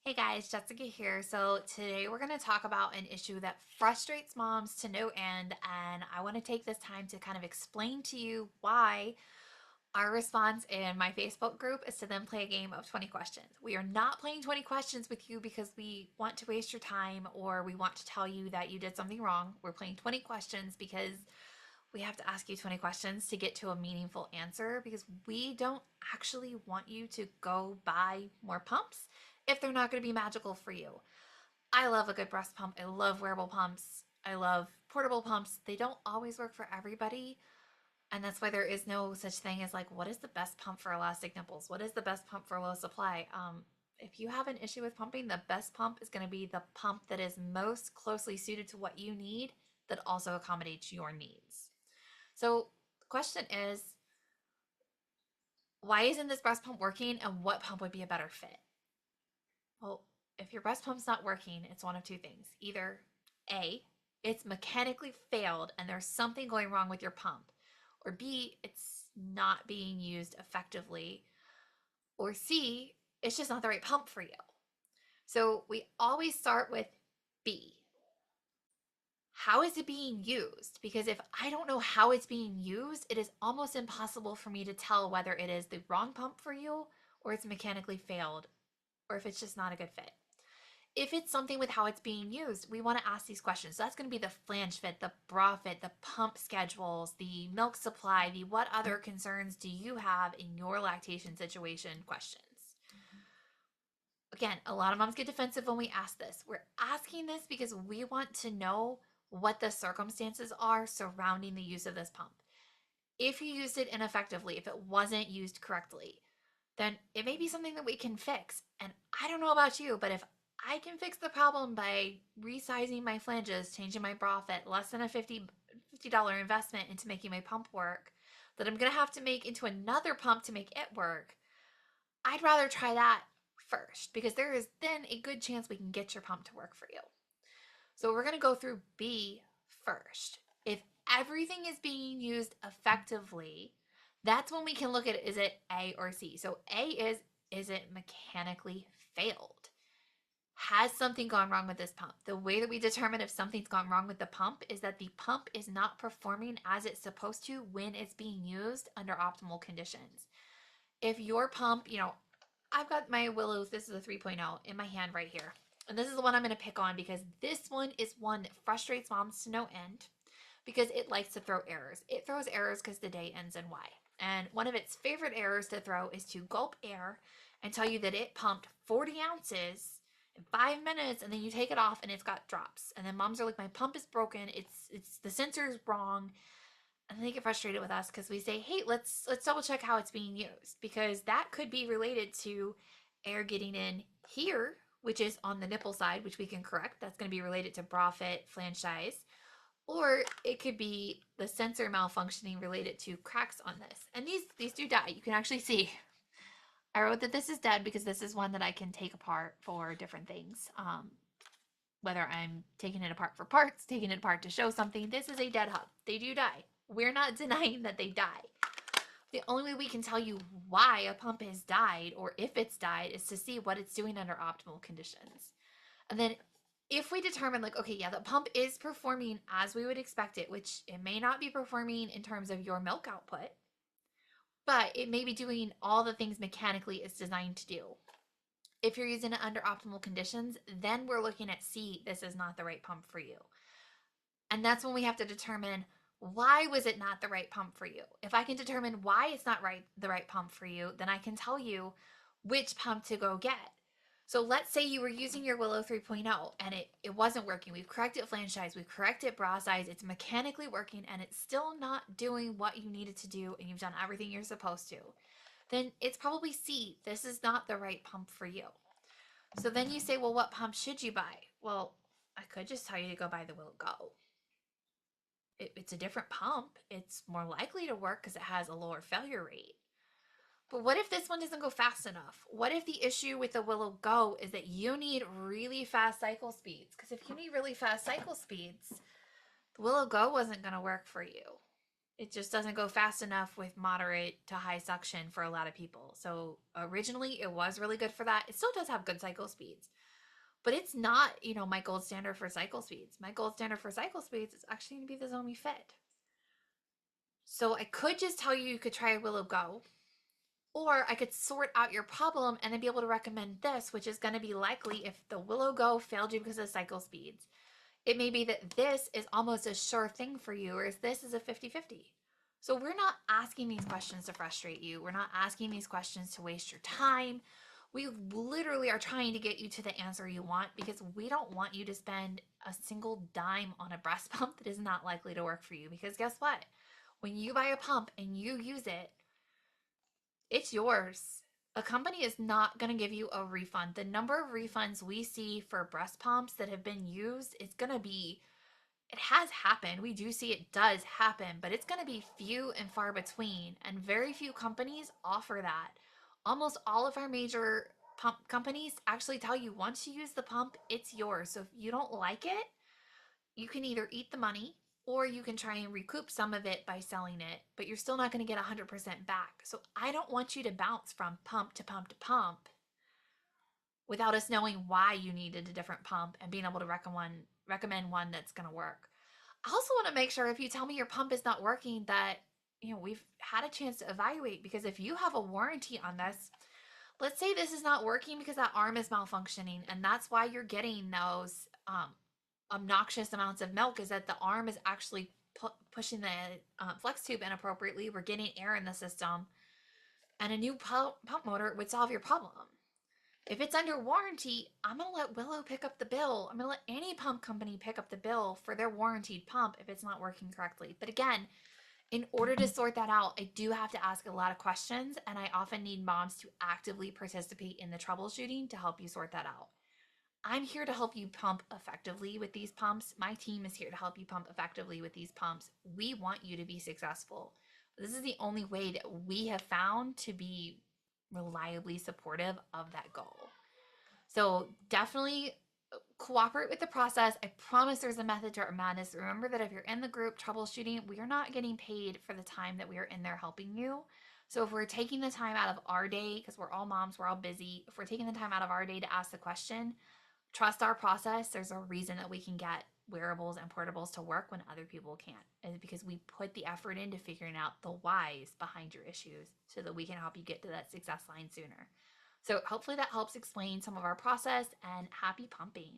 Hey guys, Jessica here. So today we're going to talk about an issue that frustrates moms to no end, and I want to take this time to kind of explain to you why our response in my Facebook group is to then play a game of 20 questions. We are not playing 20 questions with you because we want to waste your time or we want to tell you that you did something wrong. We're playing 20 questions because we have to ask you 20 questions to get to a meaningful answer because we don't actually want you to go buy more pumps if they're not going to be magical for you. I love a good breast pump. I love wearable pumps. I love portable pumps. They don't always work for everybody. And that's why there is no such thing as like, what is the best pump for elastic nipples? What is the best pump for low supply? If you have an issue with pumping, the best pump is going to be the pump that is most closely suited to what you need that also accommodates your needs. So the question is, why isn't this breast pump working and what pump would be a better fit? Well, if your breast pump's not working, it's one of two things. Either A, it's mechanically failed and there's something going wrong with your pump, or B, it's not being used effectively, or C, it's just not the right pump for you. So we always start with B. How is it being used? Because if I don't know how it's being used, it is almost impossible for me to tell whether it is the wrong pump for you or it's mechanically failed or if it's just not a good fit. If it's something with how it's being used, we want to ask these questions. So that's going to be the flange fit, the bra fit, the pump schedules, the milk supply, the what other concerns do you have in your lactation situation questions. Again, a lot of moms get defensive when we ask this. We're asking this because we want to know what the circumstances are surrounding the use of this pump. If you used it ineffectively, if it wasn't used correctly, then it may be something that we can fix. And I don't know about you, but if I can fix the problem by resizing my flanges, changing my bra fit, less than a $50 investment into making my pump work, that I'm going to have to make into another pump to make it work, I'd rather try that first because there is then a good chance we can get your pump to work for you. So we're going to go through B first. If everything is being used effectively, that's when we can look at it, is it A or C? So A is it mechanically failed? Has something gone wrong with this pump? The way that we determine if something's gone wrong with the pump is that the pump is not performing as it's supposed to when it's being used under optimal conditions. If your pump, I've got my Willows, this is a 3.0 in my hand right here. And this is the one I'm going to pick on because this one is one that frustrates moms to no end because it likes to throw errors. It throws errors because the day ends in Y. And one of its favorite errors to throw is to gulp air and tell you that it pumped 40 ounces in 5 minutes, and then you take it off and it's got drops. And then moms are like, my pump is broken. It's the sensor is wrong. And they get frustrated with us because we say, hey, let's double check how it's being used, because that could be related to air getting in here, which is on the nipple side, which we can correct. That's going to be related to bra fit, flange size. Or it could be the sensor malfunctioning related to cracks on this. And these do die. You can actually see. I wrote that this is dead because this is one that I can take apart for different things. Whether I'm taking it apart for parts, taking it apart to show something, this is a dead hub. They do die. We're not denying that they die. The only way we can tell you why a pump has died or if it's died is to see what it's doing under optimal conditions. And then if we determine like, okay, yeah, the pump is performing as we would expect it, which it may not be performing in terms of your milk output, but it may be doing all the things mechanically it's designed to do. If you're using it under optimal conditions, then we're looking at C, this is not the right pump for you. And that's when we have to determine, why was it not the right pump for you? If I can determine why it's not the right pump for you, then I can tell you which pump to go get. So let's say you were using your Willow 3.0 and it wasn't working. We've corrected flange size, we've corrected bra size, it's mechanically working and it's still not doing what you needed to do and you've done everything you're supposed to. Then it's probably C, this is not the right pump for you. So then you say, well, what pump should you buy? Well, I could just tell you to go buy the Willow Go. It's a different pump. It's more likely to work because it has a lower failure rate. But what if this one doesn't go fast enough? What if the issue with the Willow Go is that you need really fast cycle speeds? Because if you need really fast cycle speeds, the Willow Go wasn't going to work for you. It just doesn't go fast enough with moderate to high suction for a lot of people. So originally it was really good for that. It still does have good cycle speeds, but it's not, my gold standard for cycle speeds. My gold standard for cycle speeds is actually going to be the Zomi Fit. So I could just tell you could try Willow Go, or I could sort out your problem and then be able to recommend this, which is going to be likely if the Willow Go failed you because of cycle speeds. It may be that this is almost a sure thing for you, or this is a 50-50. So we're not asking these questions to frustrate you. We're not asking these questions to waste your time. We literally are trying to get you to the answer you want because we don't want you to spend a single dime on a breast pump that is not likely to work for you. Because guess what? When you buy a pump and you use it, it's yours. A company is not going to give you a refund. The number of refunds we see for breast pumps that have been used, it's going to be, it has happened. We do see it does happen, but it's going to be few and far between. And very few companies offer that. Almost all of our major pump companies actually tell you once you use the pump, it's yours. So if you don't like it, you can either eat the money or you can try and recoup some of it by selling it, but you're still not going to get 100% back. So I don't want you to bounce from pump to pump to pump without us knowing why you needed a different pump and being able to recommend one that's going to work. I also want to make sure if you tell me your pump is not working that we've had a chance to evaluate, because if you have a warranty on this, let's say this is not working because that arm is malfunctioning and that's why you're getting those obnoxious amounts of milk, is that the arm is actually pushing the flex tube inappropriately. We're getting air in the system, and a new pump motor would solve your problem. If it's under warranty, I'm going to let Willow pick up the bill. I'm going to let any pump company pick up the bill for their warranted pump if it's not working correctly. But again, in order to sort that out, I do have to ask a lot of questions, and I often need moms to actively participate in the troubleshooting to help you sort that out. I'm here to help you pump effectively with these pumps. My team is here to help you pump effectively with these pumps. We want you to be successful. This is the only way that we have found to be reliably supportive of that goal. So definitely cooperate with the process. I promise there's a method to our madness. Remember that if you're in the group troubleshooting, we are not getting paid for the time that we are in there helping you. So if we're taking the time out of our day, because we're all moms, we're all busy, if we're taking the time out of our day to ask the question, trust our process. There's a reason that we can get wearables and portables to work when other people can't. And it's because we put the effort into figuring out the whys behind your issues so that we can help you get to that success line sooner. So hopefully that helps explain some of our process, and happy pumping.